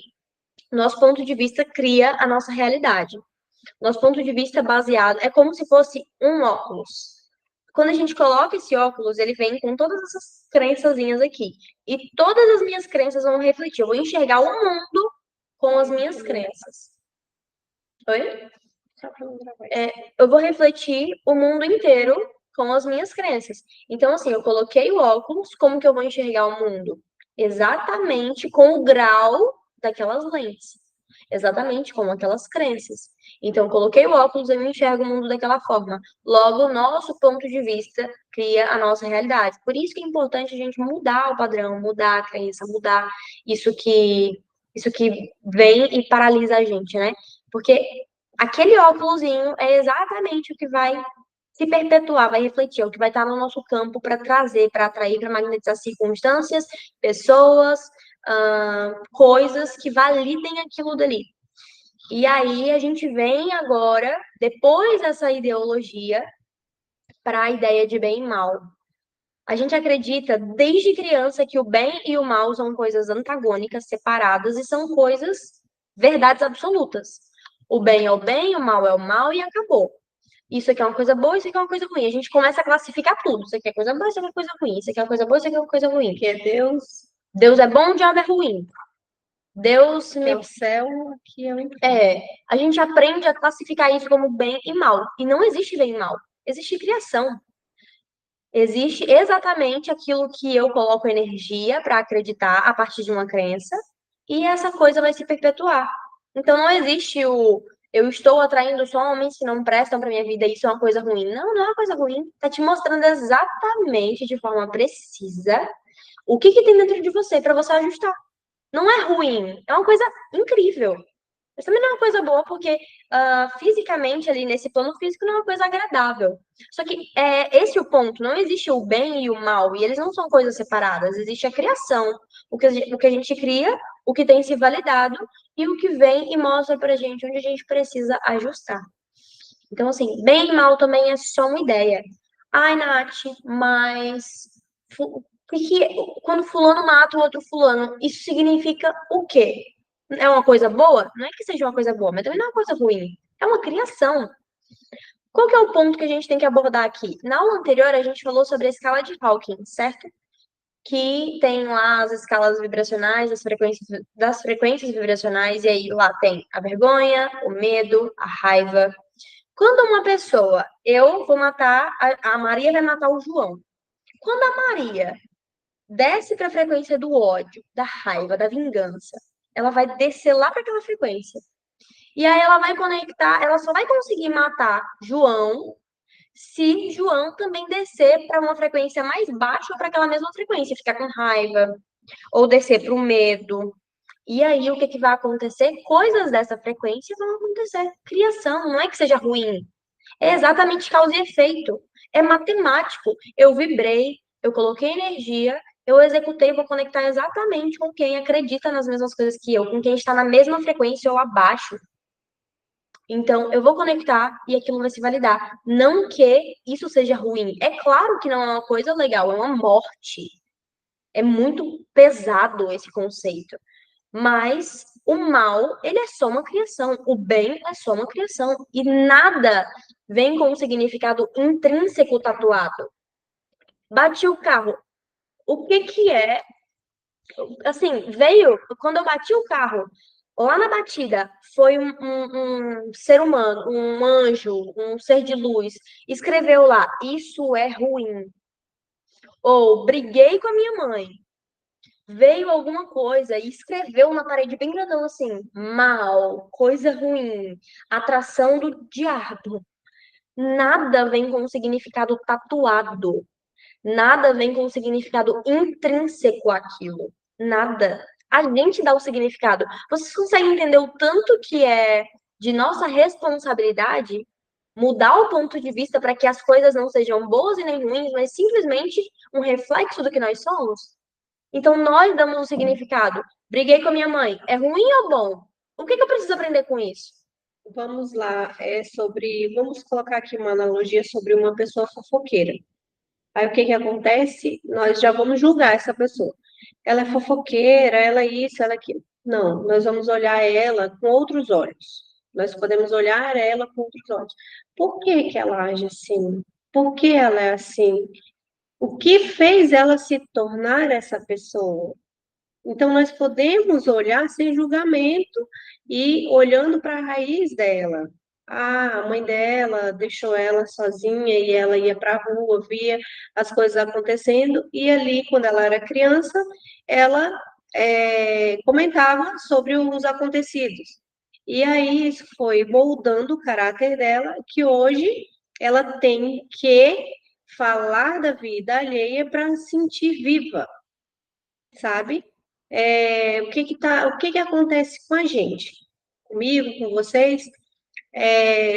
nosso ponto de vista cria a nossa realidade. Nosso ponto de vista baseado é como se fosse um óculos. quando a gente coloca esse óculos, ele vem com todas essas crençazinhas aqui. E todas as minhas crenças vão refletir. Eu vou enxergar o mundo com as minhas crenças. Oi? Eu vou refletir o mundo inteiro com as minhas crenças. Então, assim, eu coloquei o óculos, como que eu vou enxergar o mundo? Exatamente com o grau daquelas lentes. Exatamente como aquelas crenças. Então, coloquei o óculos, eu enxergo o mundo daquela forma. Logo, o nosso ponto de vista cria a nossa realidade. Por isso que é importante a gente mudar o padrão, mudar a crença, mudar isso que vem e paralisa a gente, né? Porque aquele óculosinho é exatamente o que vai se perpetuar, vai refletir, é o que vai estar no nosso campo para trazer, para atrair, para magnetizar circunstâncias, pessoas, coisas que validem aquilo dali. E aí a gente vem agora, depois dessa ideologia, para a ideia de bem e mal. A gente acredita desde criança que o bem e o mal são coisas antagônicas, separadas, e são coisas, verdades absolutas. O bem é o bem, o mal é o mal e acabou. Isso aqui é uma coisa boa, isso aqui é uma coisa ruim. A gente começa a classificar tudo. Isso aqui é coisa boa, isso aqui é coisa ruim. Isso aqui é uma coisa boa, isso aqui é uma coisa ruim. Que é Deus, Deus é bom, o diabo é ruim. Deus que me. é o céu, que é o inferno. A gente aprende a classificar isso como bem e mal. E não existe bem e mal. Existe criação. Existe exatamente aquilo que eu coloco energia para acreditar a partir de uma crença, e essa coisa vai se perpetuar. Então não existe o eu estou atraindo só homens que não prestam para minha vida, isso é uma coisa ruim. Não, não é uma coisa ruim. Tá te mostrando exatamente de forma precisa o que tem dentro de você para você ajustar. Não é ruim, é uma coisa incrível. Mas também não é uma coisa boa, porque fisicamente, ali nesse plano físico, não é uma coisa agradável. Só que esse é o ponto: não existe o bem e o mal, e eles não são coisas separadas, existe a criação. O que a gente cria, o que tem se validado, e o que vem e mostra pra gente onde a gente precisa ajustar. Então, assim, bem e mal também é só uma ideia. Ai, Nath, mas quando fulano mata o outro fulano, isso significa o quê? É uma coisa boa? Não é que seja uma coisa boa, mas também não é uma coisa ruim. É uma criação. Qual que é o ponto que a gente tem que abordar aqui? Na aula anterior, a gente falou sobre a escala de Hawking, certo? Que tem lá as escalas vibracionais, das frequências vibracionais, e aí lá tem a vergonha, o medo, a raiva. Quando uma pessoa, eu vou matar, a Maria vai matar o João. Quando a Maria desce para a frequência do ódio, da raiva, da vingança, ela vai descer lá para aquela frequência. E aí ela vai conectar, ela só vai conseguir matar João se João também descer para uma frequência mais baixa ou para aquela mesma frequência, ficar com raiva, ou descer para o medo. E aí o que vai acontecer? Coisas dessa frequência vão acontecer. Criação, não é que seja ruim. É exatamente causa e efeito. É matemático. Eu vibrei, eu coloquei energia, eu executei, vou conectar exatamente com quem acredita nas mesmas coisas que eu, com quem está na mesma frequência ou abaixo. Então, eu vou conectar e aquilo vai se validar. Não que isso seja ruim. É claro que não é uma coisa legal, é uma morte. É muito pesado esse conceito. Mas o mal, ele é só uma criação. O bem é só uma criação. E nada vem com um significado intrínseco tatuado. Bati o carro. O que é? Assim, veio, quando eu bati o carro, lá na batida, foi um ser humano, um anjo, um ser de luz, escreveu lá, isso é ruim. Ou briguei com a minha mãe. Veio alguma coisa e escreveu na parede bem grandão assim, mal, coisa ruim, atração do diabo. Nada vem com um significado tatuado. Nada vem com um significado intrínseco àquilo. Nada. A gente dá o significado. Vocês conseguem entender o tanto que é de nossa responsabilidade mudar o ponto de vista para que as coisas não sejam boas e nem ruins, mas simplesmente um reflexo do que nós somos? Então, nós damos um significado. Briguei com a minha mãe. É ruim ou bom? O que eu preciso aprender com isso? Vamos lá, vamos colocar aqui uma analogia sobre uma pessoa fofoqueira. Aí o que acontece? Nós já vamos julgar essa pessoa. Ela é fofoqueira, ela é isso, ela é aquilo. Não, nós vamos olhar ela com outros olhos. Nós podemos olhar ela com outros olhos. Por que ela age assim? por que ela é assim? O que fez ela se tornar essa pessoa? Então, nós podemos olhar sem julgamento e olhando para a raiz dela. Ah, a mãe dela deixou ela sozinha e ela ia para a rua, via as coisas acontecendo, e ali, quando ela era criança, ela comentava sobre os acontecidos. E aí, isso foi moldando o caráter dela, que hoje ela tem que falar da vida alheia para se sentir viva, sabe? O que que acontece com a gente? Comigo, com vocês?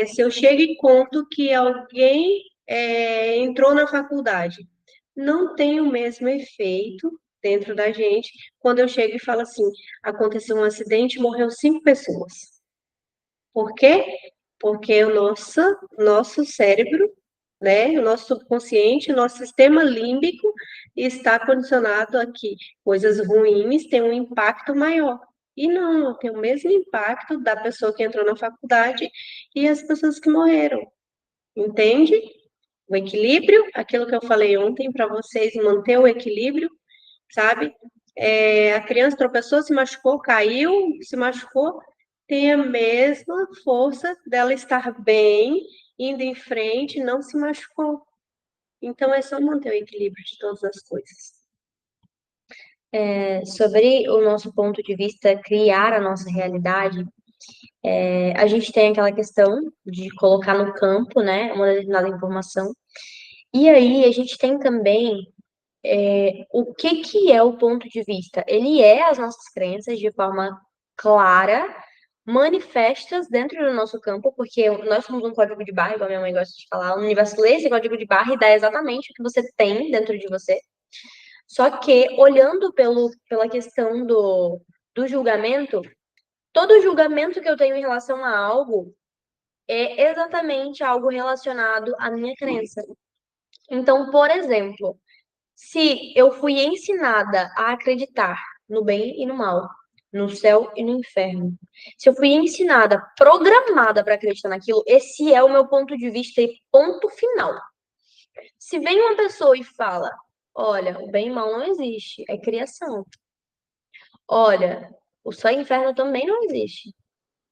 Se eu chego e conto que alguém entrou na faculdade, não tem o mesmo efeito dentro da gente quando eu chego e falo assim, aconteceu um acidente e morreu 5 pessoas. Por quê? Porque o nosso cérebro, né, o nosso subconsciente, o nosso sistema límbico está condicionado a que coisas ruins têm um impacto maior. E não tem o mesmo impacto da pessoa que entrou na faculdade e as pessoas que morreram. Entende? O equilíbrio, aquilo que eu falei ontem para vocês, manter o equilíbrio, sabe? A criança tropeçou, se machucou, caiu, se machucou, tem a mesma força dela estar bem, indo em frente, não se machucou. Então, é só manter o equilíbrio de todas as coisas. Sobre o nosso ponto de vista, criar a nossa realidade, a gente tem aquela questão de colocar no campo, né, uma determinada informação. E aí a gente tem também o que que é o ponto de vista? Ele é as nossas crenças de forma clara, manifestas dentro do nosso campo, porque nós somos um código de barra, igual a minha mãe gosta de falar, o universo lê esse código de barra e dá exatamente o que você tem dentro de você. Só que, olhando pela questão do julgamento, todo julgamento que eu tenho em relação a algo é exatamente algo relacionado à minha crença. Então, por exemplo, se eu fui ensinada a acreditar no bem e no mal, no céu e no inferno, se eu fui ensinada, programada para acreditar naquilo, esse é o meu ponto de vista e ponto final. Se vem uma pessoa e fala, olha, o bem e o mal não existe, é criação. Olha, o céu e o inferno também não existe. O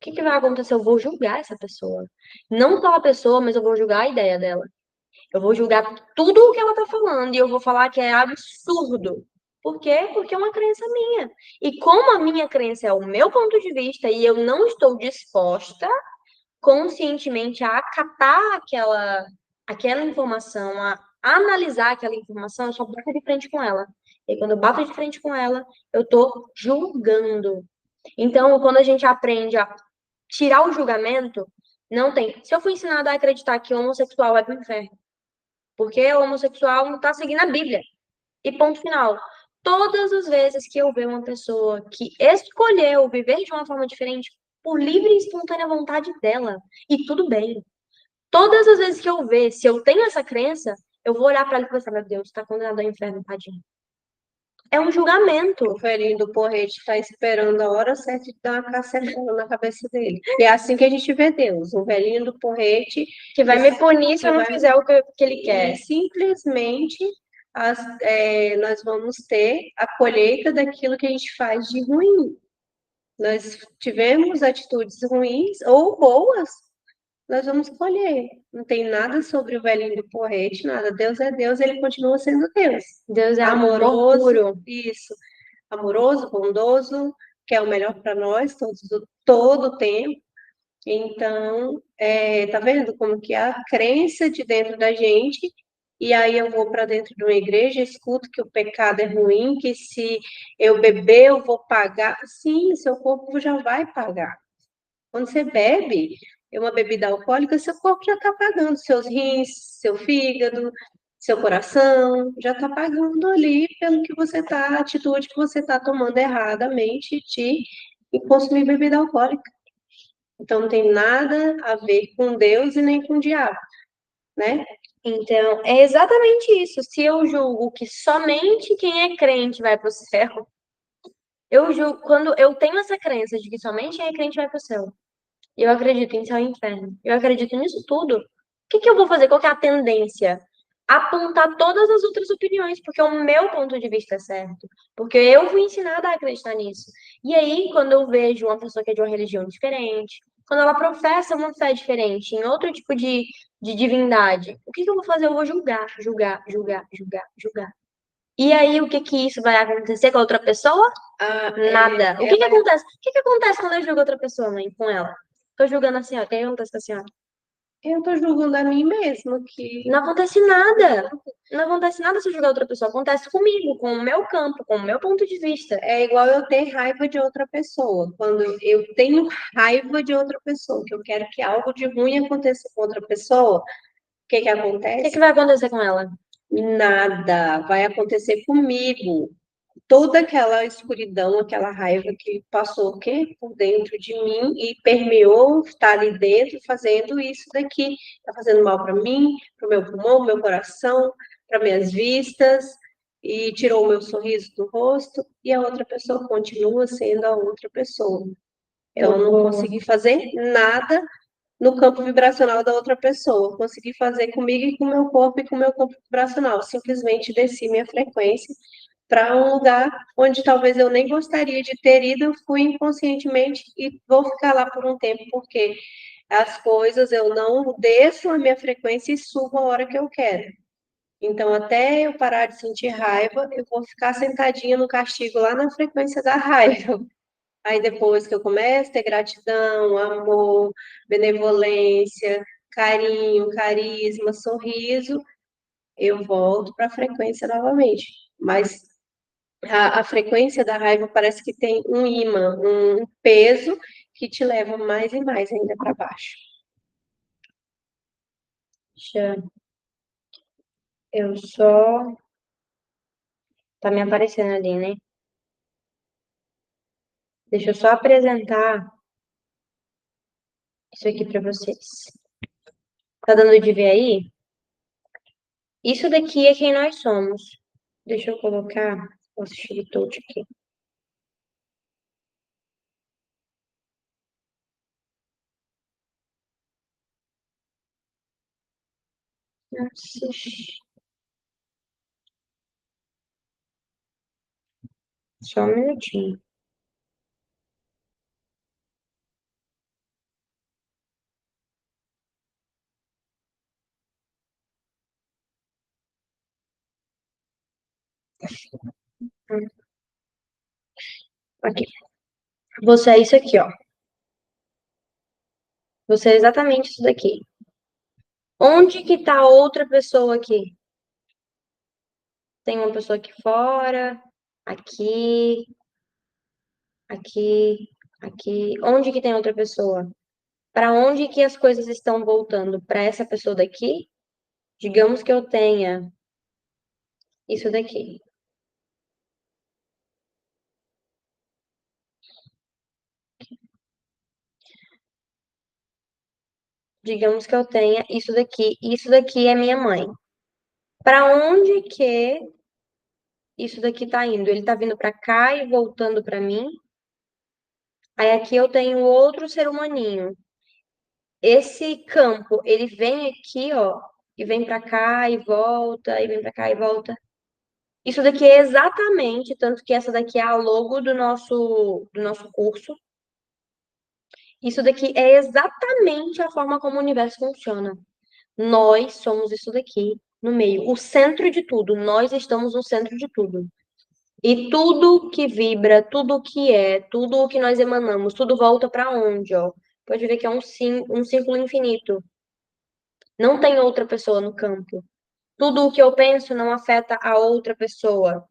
que que vai acontecer? Eu vou julgar essa pessoa. Não só a pessoa, mas eu vou julgar a ideia dela. Eu vou julgar tudo o que ela tá falando e eu vou falar que é absurdo. Por quê? Porque é uma crença minha. E como a minha crença é o meu ponto de vista e eu não estou disposta conscientemente a acatar aquela informação, a analisar aquela informação, eu só bato de frente com ela. E quando eu bato de frente com ela, eu estou julgando. Então, quando a gente aprende a tirar o julgamento, não tem. Se eu fui ensinada a acreditar que homossexual vai para o inferno, porque o homossexual não está seguindo a Bíblia. E ponto final. Todas as vezes que eu ver uma pessoa que escolheu viver de uma forma diferente, por livre e espontânea vontade dela, e tudo bem. Todas as vezes que eu ver, se eu tenho essa crença, eu vou olhar para ela e pensar, meu Deus, está condenado ao inferno, tadinho. É um julgamento. O velhinho do porrete está esperando a hora certa de dar uma cacetada na cabeça dele. E é assim que a gente vê Deus, um velhinho do porrete Que vai me punir se eu não vai... fizer o que ele quer. E simplesmente nós vamos ter a colheita daquilo que a gente faz de ruim. Nós tivemos atitudes ruins ou boas, nós vamos colher. Não tem nada sobre o velhinho do porrete, nada. Deus é Deus, ele continua sendo Deus. Deus é amor Amoroso, puro. isso. Amoroso, bondoso, quer o melhor para nós todo o tempo. Então, tá vendo como que a crença de dentro da gente, e aí eu vou para dentro de uma igreja, escuto que o pecado é ruim, que se eu beber eu vou pagar. Sim, seu corpo já vai pagar. Quando você bebe uma bebida alcoólica, seu corpo já está pagando, seus rins, seu fígado, seu coração, já está pagando ali pelo que você está, a atitude que você está tomando erradamente de consumir bebida alcoólica. Então, não tem nada a ver com Deus e nem com o diabo, né? Então, é exatamente isso. Se eu julgo que somente quem é crente vai para o céu, eu julgo, quando eu tenho essa crença de que somente quem é crente vai para o céu, eu acredito em céu e inferno, eu acredito nisso tudo, o que eu vou fazer? Qual que é a tendência? Apontar todas as outras opiniões, porque o meu ponto de vista é certo. Porque eu fui ensinada a acreditar nisso. E aí, quando eu vejo uma pessoa que é de uma religião diferente, quando ela professa uma fé diferente, em outro tipo de divindade, o que eu vou fazer? Eu vou julgar, julgar, julgar, julgar, julgar. E aí, o que que isso vai acontecer com a outra pessoa? Nada. O que que acontece? O que que acontece quando eu julgo outra pessoa, mãe, com ela? Tô julgando a senhora. O que que acontece com a senhora? Eu tô julgando a mim mesma Não que acontece nada. Não acontece nada se eu julgar outra pessoa. Acontece comigo, com o meu campo, com o meu ponto de vista. é igual eu ter raiva de outra pessoa. Quando eu tenho raiva de outra pessoa, que eu quero que algo de ruim aconteça com outra pessoa, o que que O que que acontece? vai acontecer com ela? Nada vai acontecer comigo. Toda aquela escuridão, aquela raiva que passou o quê? Por dentro de mim e permeou, está ali dentro, fazendo isso daqui. Está fazendo mal para mim, para o meu pulmão, meu coração, para minhas vistas, e tirou o meu sorriso do rosto, e a outra pessoa continua sendo a outra pessoa. Então, Eu eu não vou. consegui fazer nada no campo vibracional da outra pessoa. Consegui fazer comigo e com o meu corpo e com o meu campo vibracional. Simplesmente desci minha frequência para um lugar onde talvez eu nem gostaria de ter ido, fui inconscientemente e vou ficar lá por um tempo, porque as coisas eu não desço a minha frequência e subo a hora que eu quero. Então, até eu parar de sentir raiva, eu vou ficar sentadinha no castigo lá na frequência da raiva. Aí depois que eu começo a ter gratidão, amor, benevolência, carinho, carisma, sorriso, eu volto para a frequência novamente. Mas a frequência da raiva parece que tem um imã, um peso que te leva mais e mais ainda para baixo. Deixa eu só. Tá me aparecendo ali, né? Deixa eu só apresentar isso aqui para vocês. Tá dando de ver aí? Isso daqui é quem nós somos. Deixa eu colocar o assistir touch aqui. Assistir. Só um minutinho. Aqui. Você é isso aqui, ó. Você é exatamente isso daqui. Onde que tá a outra pessoa aqui? Tem uma pessoa aqui fora, aqui, aqui, aqui. Onde que tem outra pessoa? Para onde que as coisas estão voltando? Para essa pessoa daqui? Digamos que eu tenha isso daqui. Digamos que eu tenha isso daqui. Isso daqui é minha mãe. Para onde que isso daqui tá indo? Ele tá vindo para cá e voltando para mim? Aí aqui eu tenho outro ser humaninho. Esse campo, ele vem aqui, ó, e vem para cá e volta, e vem para cá e volta. Isso daqui é exatamente, tanto que essa daqui é a logo do nosso curso. Isso daqui é exatamente a forma como o universo funciona. Nós somos isso daqui no meio, o centro de tudo. Nós estamos no centro de tudo. E tudo que vibra, tudo que é, tudo o que nós emanamos, tudo volta para onde, ó? Pode ver que é um círculo infinito. Não tem outra pessoa no campo. Tudo o que eu penso não afeta a outra pessoa.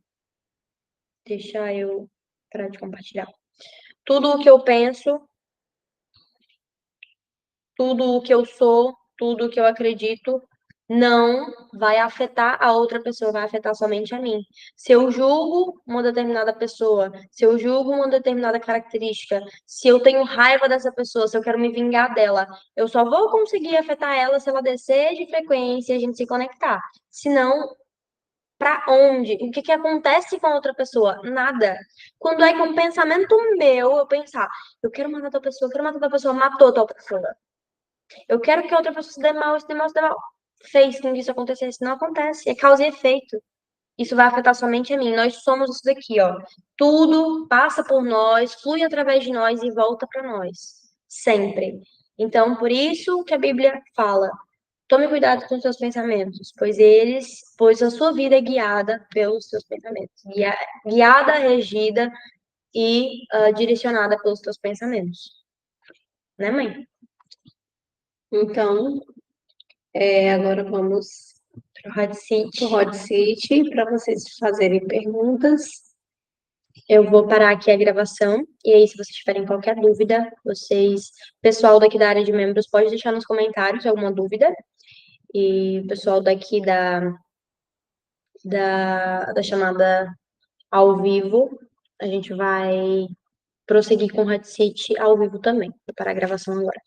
Deixa eu parar de compartilhar. Tudo o que eu penso, tudo o que eu sou, tudo o que eu acredito, não vai afetar a outra pessoa, vai afetar somente a mim. Se eu julgo uma determinada pessoa, se eu julgo uma determinada característica, se eu tenho raiva dessa pessoa, se eu quero me vingar dela, eu só vou conseguir afetar ela se ela descer de frequência e a gente se conectar. Senão, para onde? O que que acontece com a outra pessoa? Nada. Quando é que um pensamento meu, eu pensar, eu quero matar tal pessoa, eu quero matar tal pessoa, matou tal pessoa. Eu quero que a outra pessoa se dê mal, se dê mal, se dê mal. Fez com que isso acontecesse. Não acontece. É causa e efeito. Isso vai afetar somente a mim. Nós somos isso daqui, ó. Tudo passa por nós, flui através de nós e volta para nós. Sempre. Então, por isso que a Bíblia fala: tome cuidado com os seus pensamentos, pois a sua vida é guiada pelos seus pensamentos. Guiada, regida e direcionada pelos seus pensamentos. Né, mãe? Então, agora vamos Hot Seat. para o Hot Seat para vocês fazerem perguntas. Eu vou parar aqui a gravação, e aí, se vocês tiverem qualquer dúvida, pessoal daqui da área de membros, pode deixar nos comentários alguma dúvida. E o pessoal daqui da chamada ao vivo, a gente vai prosseguir com o Hot Seat ao vivo também. Vou parar a gravação agora.